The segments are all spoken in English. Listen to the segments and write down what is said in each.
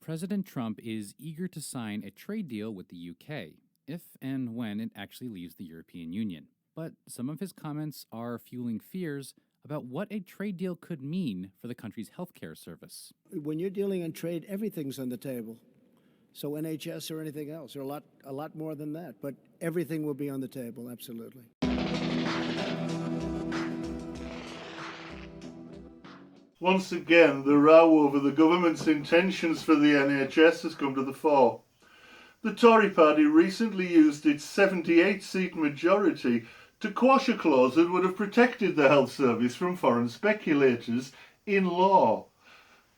President Trump is eager to sign a trade deal with the UK, if and when it actually leaves the European Union. But some of his comments are fueling fears about what a trade deal could mean for the country's healthcare service. When you're dealing in trade, everything's on the table. So NHS or anything else, or a lot more than that. But everything will be on the table, absolutely. Once again, the row over the government's intentions for the NHS has come to the fore. The Tory party recently used its 78-seat majority to quash a clause that would have protected the health service from foreign speculators in law.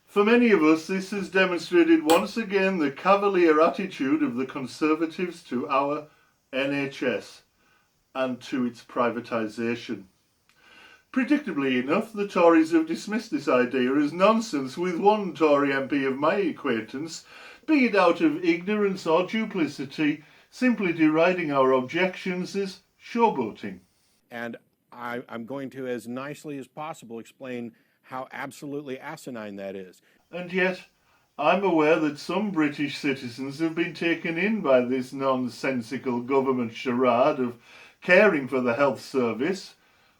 For many of us, this has demonstrated once again the cavalier attitude of the Conservatives to our NHS and to its privatisation. Predictably enough, the Tories have dismissed this idea as nonsense, with one Tory MP of my acquaintance, be it out of ignorance or duplicity, simply deriding our objections as showboating. And I'm going to, as nicely as possible, explain how absolutely asinine that is. And yet, I'm aware that some British citizens have been taken in by this nonsensical government charade of caring for the health service,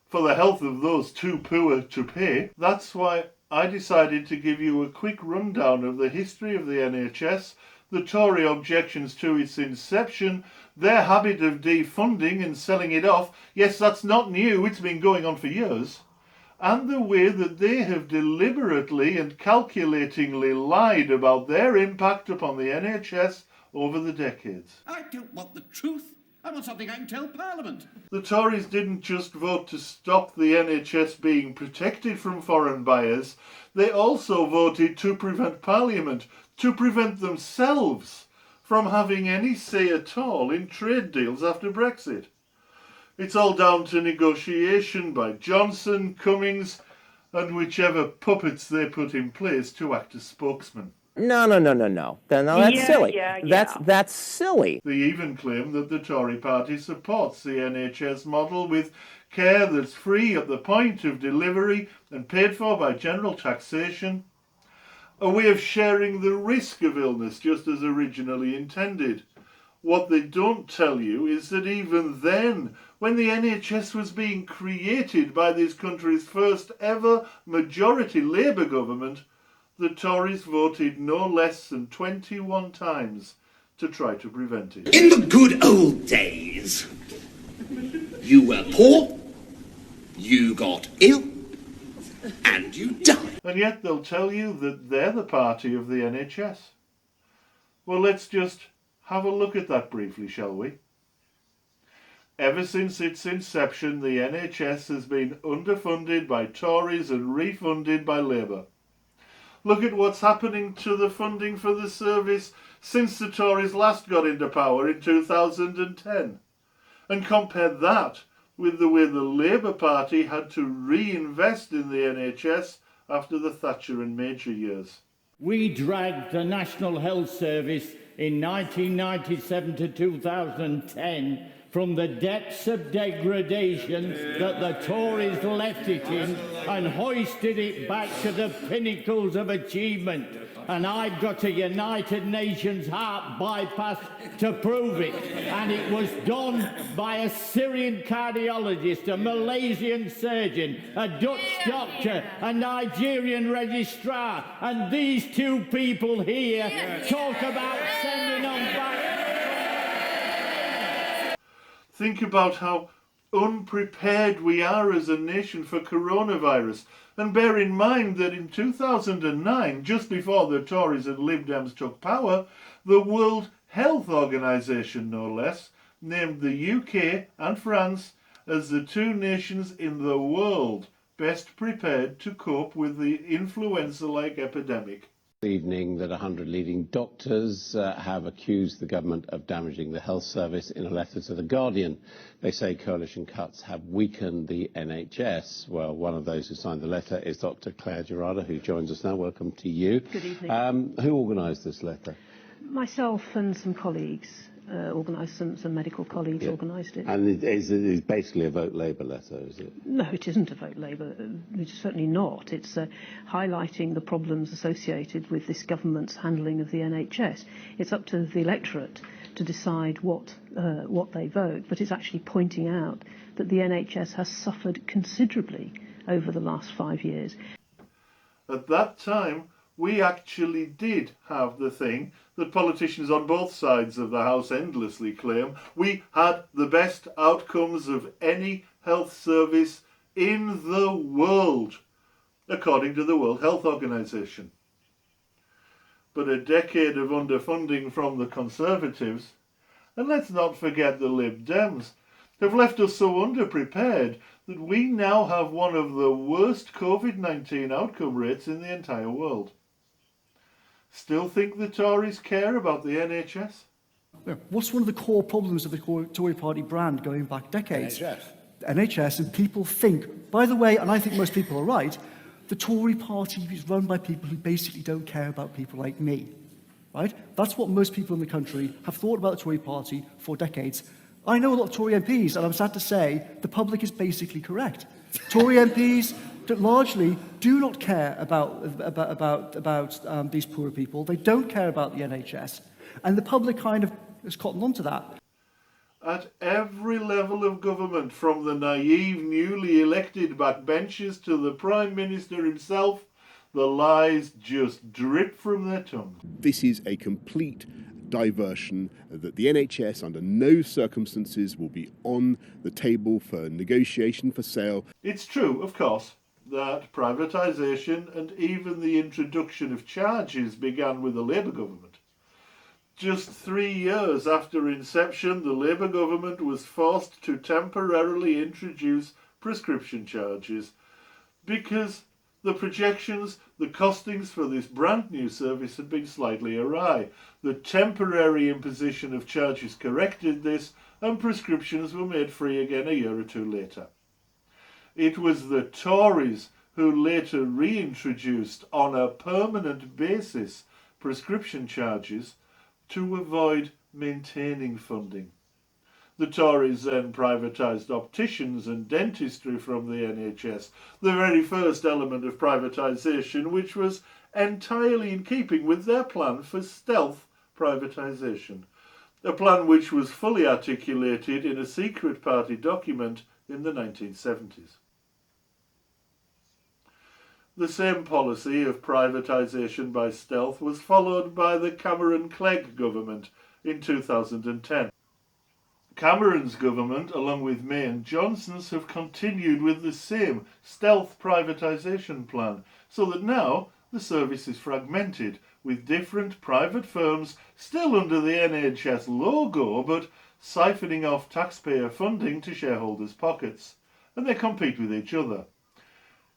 for the health of those too poor to pay. That's why I decided to give you a quick rundown of the history of the NHS, the Tory objections to its inception, their habit of defunding and selling it off. Yes, that's not new, it's been going on for years. And the way that they have deliberately and calculatingly lied about their impact upon the NHS over the decades. I don't want the truth. I want something I can tell Parliament. The Tories didn't just vote to stop the NHS being protected from foreign buyers, they also voted to prevent Parliament, to prevent themselves from having any say at all in trade deals after Brexit. It's all down to negotiation by Johnson, Cummings, and whichever puppets they put in place to act as spokesmen. No, that's silly. That's silly. They even claim that the Tory party supports the NHS model with care that's free at the point of delivery and paid for by general taxation, a way of sharing the risk of illness just as originally intended. What they don't tell you is that even then, when the NHS was being created by this country's first ever majority Labour government, the Tories voted no less than 21 times to try to prevent it. In the good old days, you were poor, you got ill, and you died. And yet they'll tell you that they're the party of the NHS. Well, let's just have a look at that briefly, shall we? Ever since its inception, the NHS has been underfunded by Tories and refunded by Labour. Look at what's happening to the funding for the service since the Tories last got into power in 2010. And compare that with the way the Labour Party had to reinvest in the NHS after the Thatcher and Major years. We dragged the National Health Service in 1997 to 2010 from the depths of degradation that the Tories left it in and hoisted it back to the pinnacles of achievement. And I've got a United Nations heart bypass to prove it. And it was done by a Syrian cardiologist, a Malaysian surgeon, a Dutch doctor, a Nigerian registrar. And these two people here talk about sending them back. Think about how unprepared we are as a nation for coronavirus. And bear in mind that in 2009, just before the Tories and Lib Dems took power, the World Health Organization, no less, named the UK and France as the two nations in the world best prepared to cope with the influenza-like epidemic. Evening that 100 leading doctors have accused the government of damaging the health service in a letter to The Guardian. They say coalition cuts have weakened the NHS. Well, one of those who signed the letter is Dr. Claire Gerada, who joins us now. Welcome to you. Good evening. Who organised this letter? Myself and some colleagues. organised, some medical colleagues organised it. And it's basically a vote Labour letter, is it? No, it isn't a vote Labour. It's certainly not. It's highlighting the problems associated with this government's handling of the NHS. It's up to the electorate to decide what they vote, but it's actually pointing out that the NHS has suffered considerably over the last 5 years. At that time, we actually did have the thing that politicians on both sides of the House endlessly claim. We had the best outcomes of any health service in the world, according to the World Health Organization. But a decade of underfunding from the Conservatives, and let's not forget the Lib Dems, have left us so underprepared that we now have one of the worst COVID-19 outcome rates in the entire world. Still think the Tories care about the NHS? What's one of the core problems of the Tory party brand going back decades? NHS, and people think, by the way, and I think most people are right, the Tory party is run by people who basically don't care about people like me, right? That's what most people in the country have thought about the Tory party for decades. I know a lot of Tory MPs, and I'm sad to say the public is basically correct. Tory MPs largely do not care about these poor people. They don't care about the NHS, and the public kind of has cottoned on to that. At every level of government, from the naive, newly elected backbenchers to the Prime Minister himself, the lies just drip from their tongues. This is a complete diversion that the NHS under no circumstances will be on the table for negotiation for sale. It's true, of course, that privatisation and even the introduction of charges began with the Labour government. Just 3 years after inception, the Labour government was forced to temporarily introduce prescription charges because the projections, the costings for this brand new service had been slightly awry. The temporary imposition of charges corrected this, and prescriptions were made free again a year or two later. It was the Tories who later reintroduced on a permanent basis prescription charges to avoid maintaining funding. The Tories then privatised opticians and dentistry from the NHS, the very first element of privatisation, which was entirely in keeping with their plan for stealth privatisation, a plan which was fully articulated in a secret party document in the 1970s. The same policy of privatisation by stealth was followed by the Cameron-Clegg government in 2010. Cameron's government, along with May and Johnson's, have continued with the same stealth privatisation plan, so that now the service is fragmented, with different private firms still under the NHS logo, but siphoning off taxpayer funding to shareholders' pockets, and they compete with each other,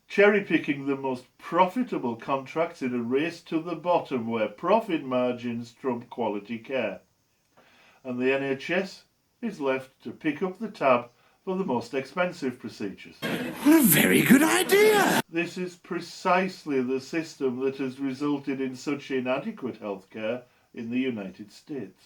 cherry-picking the most profitable contracts in a race to the bottom where profit margins trump quality care. And the NHS is left to pick up the tab for the most expensive procedures. What a very good idea! This is precisely the system that has resulted in such inadequate healthcare in the United States.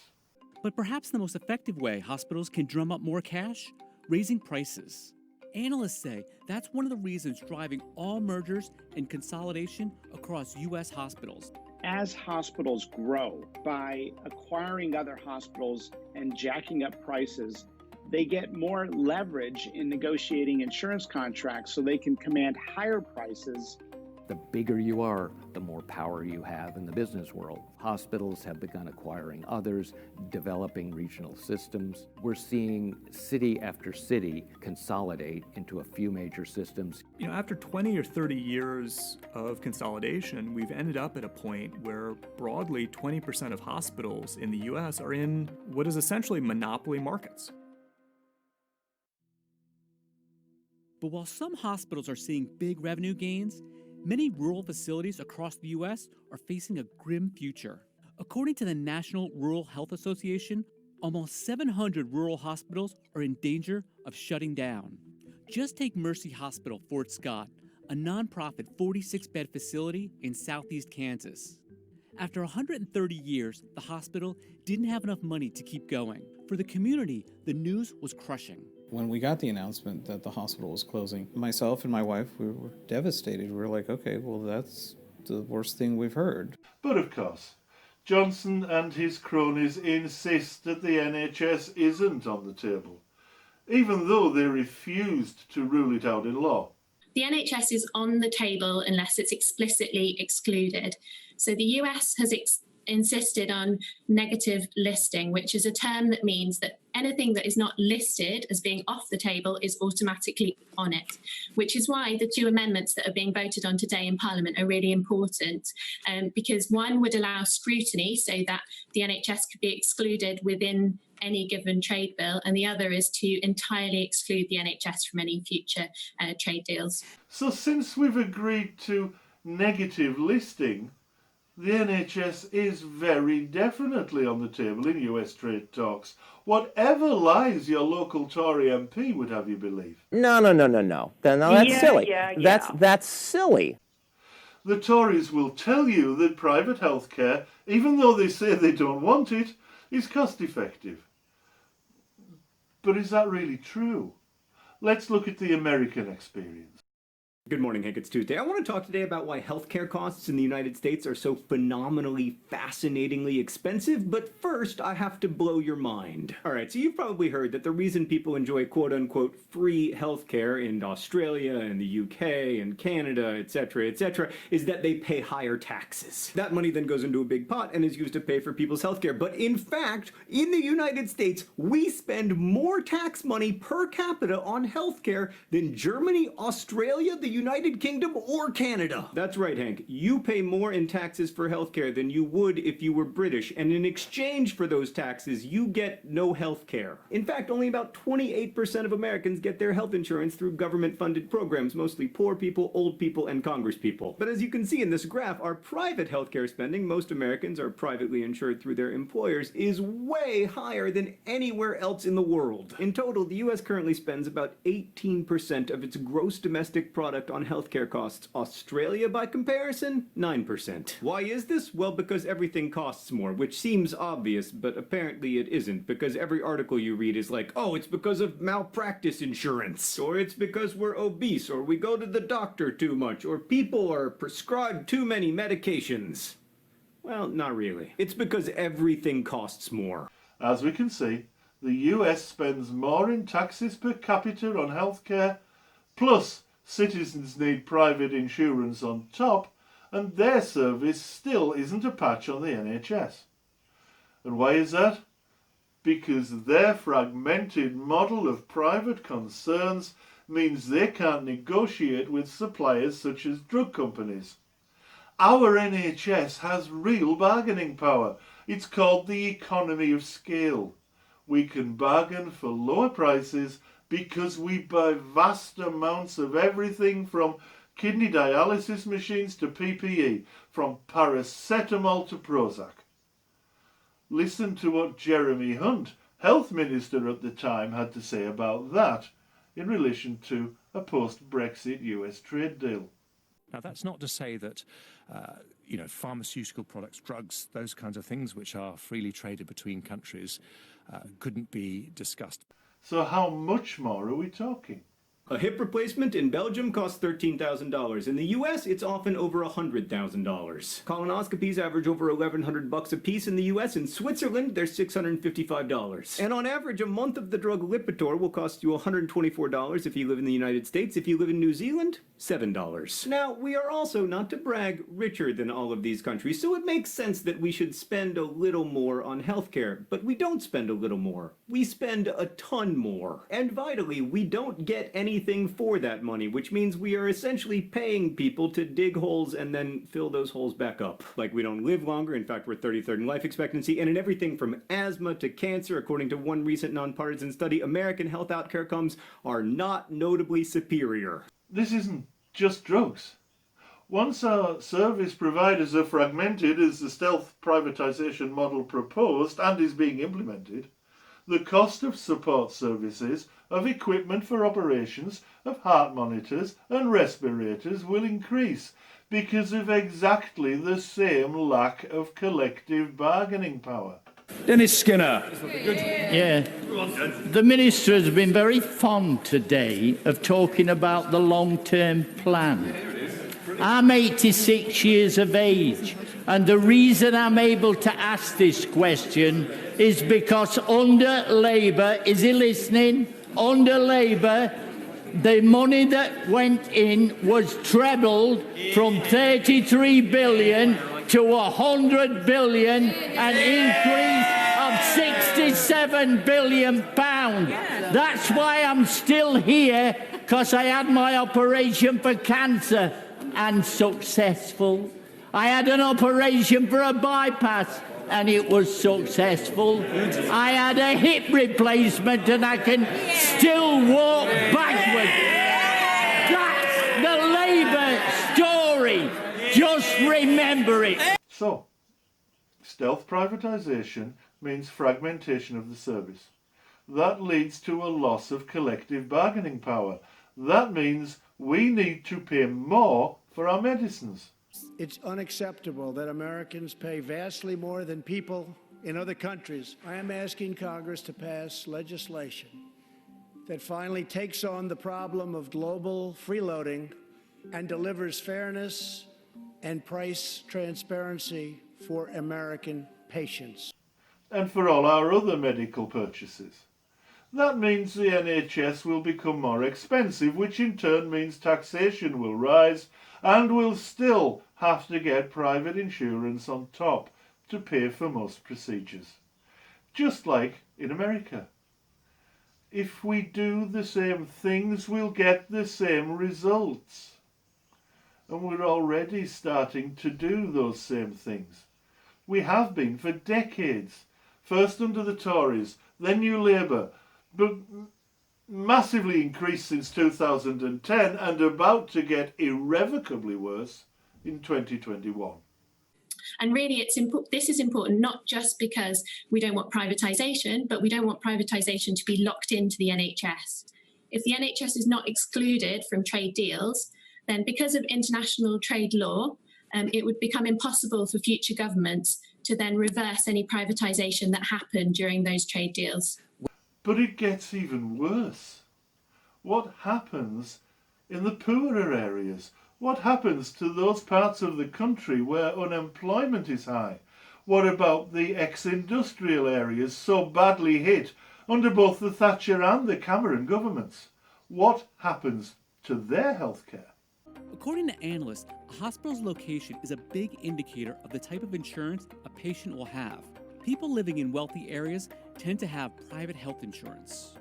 But perhaps the most effective way hospitals can drum up more cash? Raising prices. Analysts say that's one of the reasons driving all mergers and consolidation across U.S. hospitals. As hospitals grow by acquiring other hospitals and jacking up prices, they get more leverage in negotiating insurance contracts so they can command higher prices. The bigger you are, the more power you have in the business world. Hospitals have begun acquiring others, developing regional systems. We're seeing city after city consolidate into a few major systems. You know, after 20 or 30 years of consolidation, we've ended up at a point where broadly 20% of hospitals in the US are in what is essentially monopoly markets. But while some hospitals are seeing big revenue gains, many rural facilities across the U.S. are facing a grim future. According to the National Rural Health Association, almost 700 rural hospitals are in danger of shutting down. Just take Mercy Hospital, Fort Scott, a nonprofit 46-bed facility in southeast Kansas. After 130 years, the hospital didn't have enough money to keep going. For the community, the news was crushing. When we got the announcement that the hospital was closing, myself and my wife, we were devastated. We were like, okay, well, that's the worst thing we've heard. But of course, Johnson and his cronies insist that the NHS isn't on the table, even though they refused to rule it out in law. The NHS is on the table unless it's explicitly excluded. So the US has insisted on negative listing, which is a term that means that anything that is not listed as being off the table is automatically on it, which is why the two amendments that are being voted on today in Parliament are really important, because one would allow scrutiny so that the NHS could be excluded within any given trade bill, and the other is to entirely exclude the NHS from any future trade deals. So since we've agreed to negative listing, the NHS is very definitely on the table in US trade talks, whatever lies your local Tory MP would have you believe. No, that's silly. That's silly. The Tories will tell you that private healthcare, even though they say they don't want it, is cost effective. But is that really true? Let's look at the American experience. Good morning, Hank. It's Tuesday. I want to talk today about why healthcare costs in the United States are so phenomenally, fascinatingly expensive, but first I have to blow your mind. Alright, so you've probably heard that the reason people enjoy quote-unquote free healthcare in Australia and the UK and Canada, etc., is that they pay higher taxes. That money then goes into a big pot and is used to pay for people's healthcare. But in fact, in the United States, we spend more tax money per capita on healthcare than Germany, Australia, the United Kingdom, or Canada. That's right, Hank. You pay more in taxes for healthcare than you would if you were British, and in exchange for those taxes, you get no healthcare. In fact, only about 28% of Americans get their health insurance through government-funded programs, mostly poor people, old people, and congresspeople. But as you can see in this graph, our private healthcare spending, most Americans are privately insured through their employers, is way higher than anywhere else in the world. In total, the US currently spends about 18% of its gross domestic product on healthcare costs. Australia, by comparison, 9%. Why is this? Well, because everything costs more, which seems obvious, but apparently it isn't, because every article you read is like, oh, it's because of malpractice insurance, or it's because we're obese, or we go to the doctor too much, or people are prescribed too many medications. Well, not really. It's because everything costs more. As we can see, the US spends more in taxes per capita on healthcare, plus citizens need private insurance on top, and their service still isn't a patch on the NHS. And why is that? Because their fragmented model of private concerns means they can't negotiate with suppliers such as drug companies. Our NHS has real bargaining power. It's called the economy of scale. We can bargain for lower prices because we buy vast amounts of everything from kidney dialysis machines to PPE, from paracetamol to Prozac. Listen to what Jeremy Hunt, health minister at the time, had to say about that in relation to a post-Brexit US trade deal. Now, that's not to say that, pharmaceutical products, drugs, those kinds of things which are freely traded between countries couldn't be discussed. So how much more are we talking? A hip replacement in Belgium costs $13,000. In the US, it's often over $100,000. Colonoscopies average over $1,100 a piece in the US. In Switzerland, they're $655. And on average, a month of the drug Lipitor will cost you $124 if you live in the United States. If you live in New Zealand, $7. Now, we are also, not to brag, richer than all of these countries, so it makes sense that we should spend a little more on healthcare. But we don't spend a little more. We spend a ton more. And vitally, we don't get anything for that money, which means we are essentially paying people to dig holes and then fill those holes back up. Like, we don't live longer, in fact we're 33rd in life expectancy, and in everything from asthma to cancer, according to one recent nonpartisan study, American health outcomes are not notably superior. This isn't just drugs. Once our service providers are fragmented as the stealth privatisation model proposed and is being implemented, the cost of support services, of equipment for operations, of heart monitors and respirators will increase because of exactly the same lack of collective bargaining power. Dennis Skinner. Yeah. The Minister has been very fond today of talking about the long-term plan. I'm 86 years of age, and the reason I'm able to ask this question is because under Labour, is he listening? Under Labour, the money that went in was trebled from 33 billion to 100 billion, an increase of 67 billion pounds. That's why I'm still here, because I had my operation for cancer and successful. I had an operation for a bypass and it was successful. I had a hip replacement and I can still walk backwards. That's the Labour story. Just remember it. So, stealth privatisation means fragmentation of the service. That leads to a loss of collective bargaining power. That means we need to pay more for our medicines. It's unacceptable that Americans pay vastly more than people in other countries. I am asking Congress to pass legislation that finally takes on the problem of global freeloading and delivers fairness and price transparency for American patients. And for all our other medical purchases. That means the NHS will become more expensive, which in turn means taxation will rise, and we'll still have to get private insurance on top to pay for most procedures. Just like in America. If we do the same things, we'll get the same results. And we're already starting to do those same things. We have been for decades. First under the Tories, then New Labour, but massively increased since 2010 and about to get irrevocably worse in 2021. And really, this is important not just because we don't want privatisation, but we don't want privatisation to be locked into the NHS. If the NHS is not excluded from trade deals, then because of international trade law, it would become impossible for future governments to then reverse any privatisation that happened during those trade deals. But it gets even worse. What happens in the poorer areas? What happens to those parts of the country where unemployment is high? What about the ex-industrial areas so badly hit under both the Thatcher and the Cameron governments? What happens to their healthcare? According to analysts, a hospital's location is a big indicator of the type of insurance a patient will have. People living in wealthy areas tend to have private health insurance.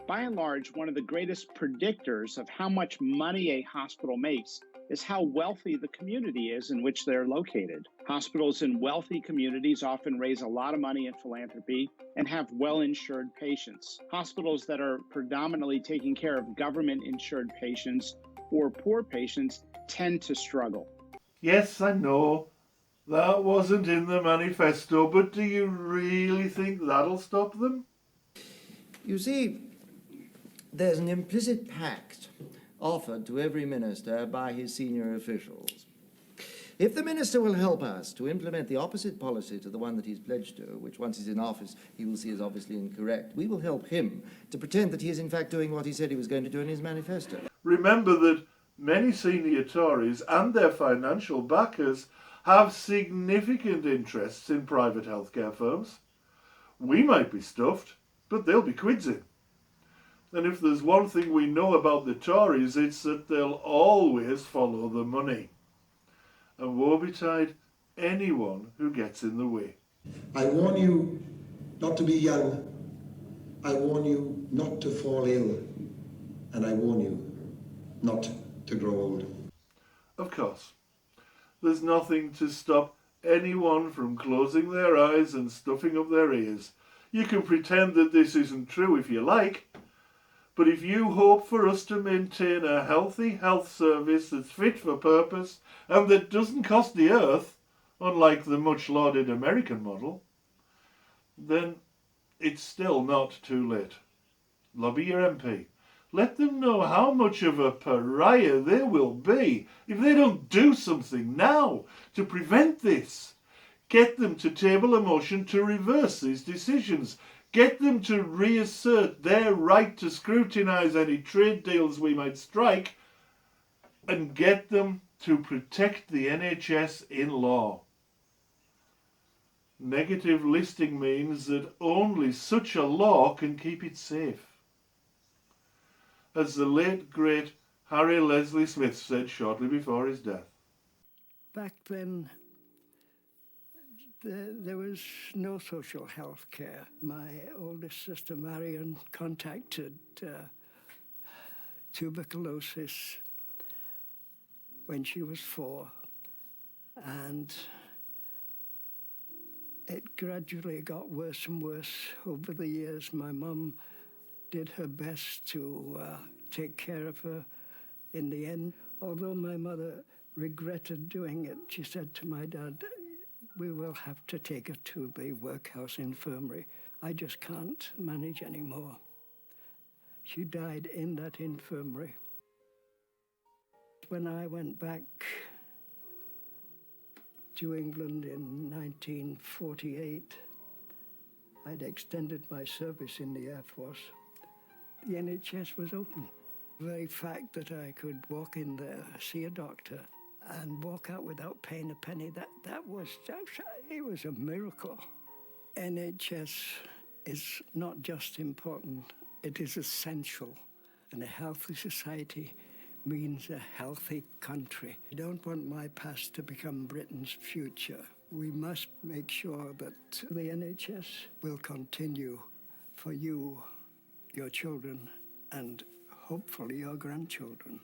By and large, one of the greatest predictors of how much money a hospital makes is how wealthy the community is in which they're located. Hospitals in wealthy communities often raise a lot of money in philanthropy and have well-insured patients. Hospitals that are predominantly taking care of government-insured patients or poor patients tend to struggle. Yes, I know. That wasn't in the manifesto, but do you really think that'll stop them? You see, there's an implicit pact offered to every minister by his senior officials. If the minister will help us to implement the opposite policy to the one that he's pledged to, which once he's in office he will see as obviously incorrect, we will help him to pretend that he is in fact doing what he said he was going to do in his manifesto. Remember that many senior Tories and their financial backers have significant interests in private healthcare firms. We might be stuffed, but they'll be quids in. And if there's one thing we know about the Tories, it's that they'll always follow the money. And woe betide anyone who gets in the way. I warn you not to be young. I warn you not to fall ill. And I warn you not to grow old. Of course, there's nothing to stop anyone from closing their eyes and stuffing up their ears. You can pretend that this isn't true if you like, but if you hope for us to maintain a healthy health service that's fit for purpose and that doesn't cost the earth, unlike the much-lauded American model, then it's still not too late. Lobby your MP. Let them know how much of a pariah they will be if they don't do something now to prevent this. Get them to table a motion to reverse these decisions. Get them to reassert their right to scrutinise any trade deals we might strike, and get them to protect the NHS in law. Negative listing means that only such a law can keep it safe. As the late, great Harry Leslie Smith said shortly before his death. Back then, there was no social health care. My oldest sister, Marion, contacted tuberculosis when she was 4, and it gradually got worse and worse over the years. My mum did her best to take care of her in the end. Although my mother regretted doing it, she said to my dad, "We will have to take her to the workhouse infirmary. I just can't manage anymore." She died in that infirmary. When I went back to England in 1948, I'd extended my service in the Air Force. The NHS was open. The very fact that I could walk in there, see a doctor, and walk out without paying a penny, it was a miracle. NHS is not just important, it is essential. And a healthy society means a healthy country. I don't want my past to become Britain's future. We must make sure that the NHS will continue for you, your children, and hopefully your grandchildren.